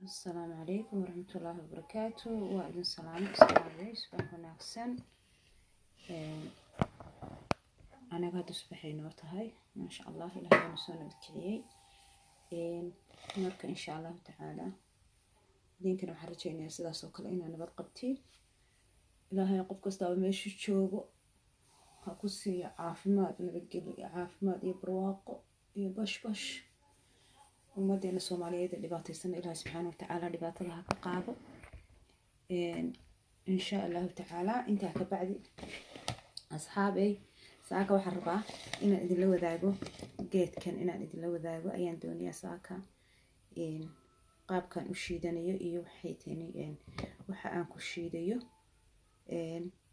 السلام عليكم ورحمة الله وبركاته. وإذن سلام السلام عليكم وناكسن. أنا قاعدة صبحي نورتهاي ما شاء الله إلهي نسونا بكعيي مركا إن شاء الله تعالى دينكنا وحرجينا سداس وكل إنا نبض قبتي إلهي قف كستا ماشي تشوبو هكوسي عافماد نبقي عافماد يبرواق يبشبش ومدينة الصومالية اللي باتيسنا إلهي سبحانه وتعالى اللي باتلها كقابو إن شاء الله تعالى انت كبعد أصحابي ساكا وحربا إن إذن لو ذاقو جيت كان إن إذن لو ذاقو أيان دونيا ساكا قاب كان أشيدانيو إيو حيتيني وحا آنكو الشيدايو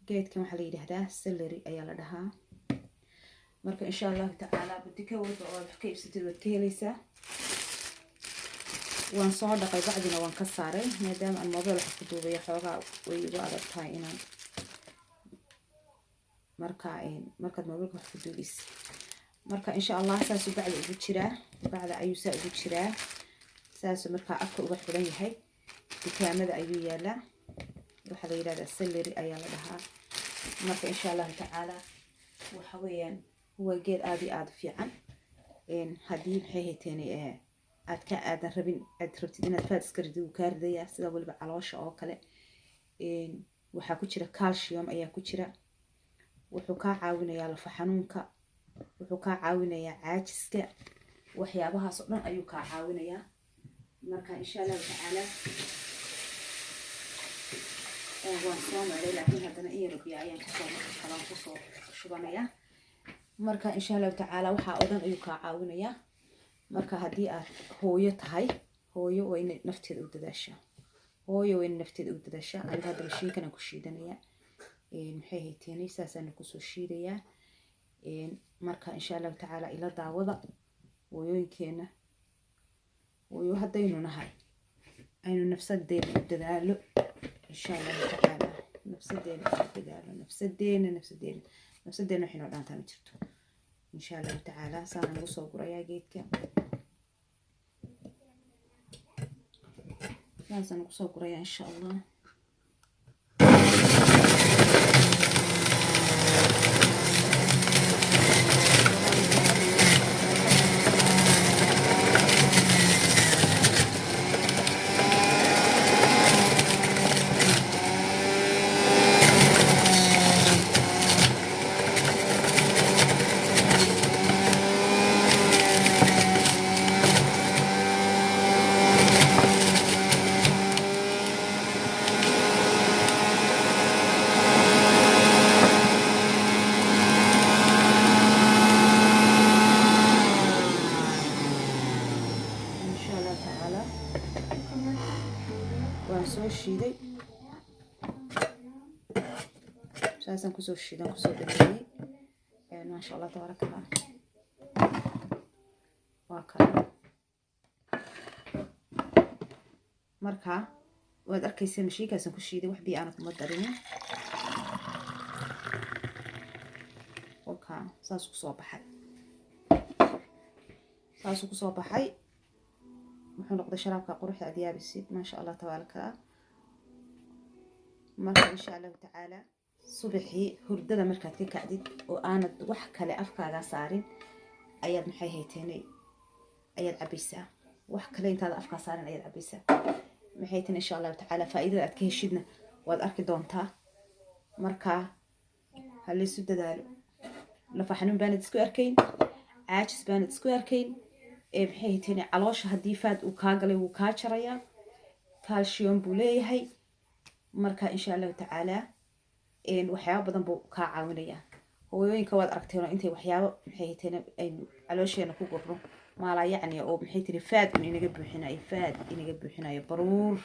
جيت كان وحا ليدي هدا سلري أيالا دها مركا إن شاء الله تعالى بديكا وضعوا بحكيب ستير ودكيليسا وان soo dhaqay bacdina waan ka saaray maadaama aan mobil wax ku duubay xoogaa way igu adag tahay inaan markaad mobilka wax ku duubis marka insha Allah saas bacda ugu jira bacda ayuu saa ugu jira saas marka afka uga xiran yahay dukaamada ayuu yaala waxa la yiraahdaa celery ayaa la dhahaa marka insha Allah taala waxa weeyaan waa geed aad fiican hadii maxay hayteen aad rabin aad rabtid inaad faad iska rido kaardaya sida waliba caloosha oo kale waxa ku jira calcium ayaa ku jira wuxuu ka caawinayaa lafa xanuunka wuxuu ka caawinayaa caajiska waxyaabahaas oo dhan ayuu ka caawinayaa marka insha Allah taala waan soo maray laakiin hadana iyo ayaan ku soo shubanaya marka insha Allah taala waxa oo dhan ayuu ka caawinayaa marka hadii aad hooyo tahay hooyo way nafteeda u dadaashaa aniga hadda shiikan ku shiidanaya maxay hayteen saasana ku soo shiidaya marka insha Allah taala ila daawada hooyooyinkeena hooyo hadaynu nahay aynu nafsadeena u dadaalo insha Allah taala nafsadeena waxaynu dhaantaan jirto إن شاء الله تعالى سانا نقصو قرية جيدك لازم نقصو قرية إن شاء الله soo shiiday saasan ku soo shiidan ku soo dhameeyay ma sha Allah tabaaraka Allah waa ka marka waad arkaysaa mashiinkaasan ku shiiday wax biyo aan kuma darin waka saas ku soo baxay wuxuu noqday sharaabka quruxda adiyaabisid ma sha Allah tabaaraka marka insha Allah taala subaxii hurdada markaad ka kacdid oo aanad wax kale afkaaga saarin ayaad maxay hayteenay ayaad cabaysaa wax kale intaad afka saarin ayaad cabaysaa maxay tan insha Allah taala faa'iidada aad ka heshidna waad arki doontaa marka hal isu dadaalo lafa xanuun baan isku arkayn caajis baan isku arkayn maxay hayteen caloosha hadii faad uu ka galay uu ka jaraya calcium buu leeyahay marka insha Allah taala waxyaabo badan buu ka caawinaya hooyooyinka waad aragteen intay waxyaabo maxay hayteen ay caloosheena ku gurno maala yacni oo maxay tiri faad inaga buuxinayo baruur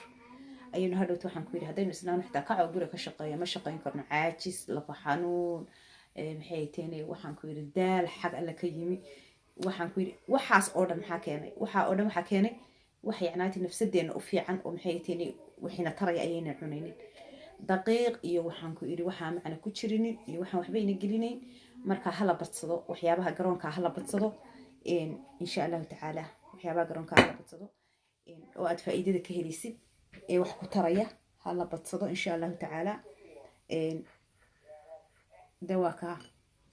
ayaynu hadhowto waxaan ku yiri hadaynu islaan xitaa ka guriga ka shaqeeyo ma shaqeyn karno caajis lafa xanuun maxay hayteen waxaan ku yiri daal xaq alla ka yimi waxaan ku yiri waxaas oo dhan waxa keenay wax yacnaati nafsadeena u fiican oo maxay hayteen wixina taraya ayayna cunaynin daqiiq iyo waxaan ku yiri waxa macna ku jirinin iyo waxaan waxba ina gelinayn marka hala badsado waxyaabaha garoonka hala badsado insha Allah taala waxyaabaha garoonka hala badsado oo aad faa'iidada ka helaysid ee wax ku taraya hala badsado insha allahu tacaala. دواكا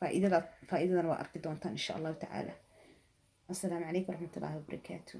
فائدة فائدة وأركي دونتان إن شاء الله تعالى. السلام عليكم ورحمة الله وبركاته.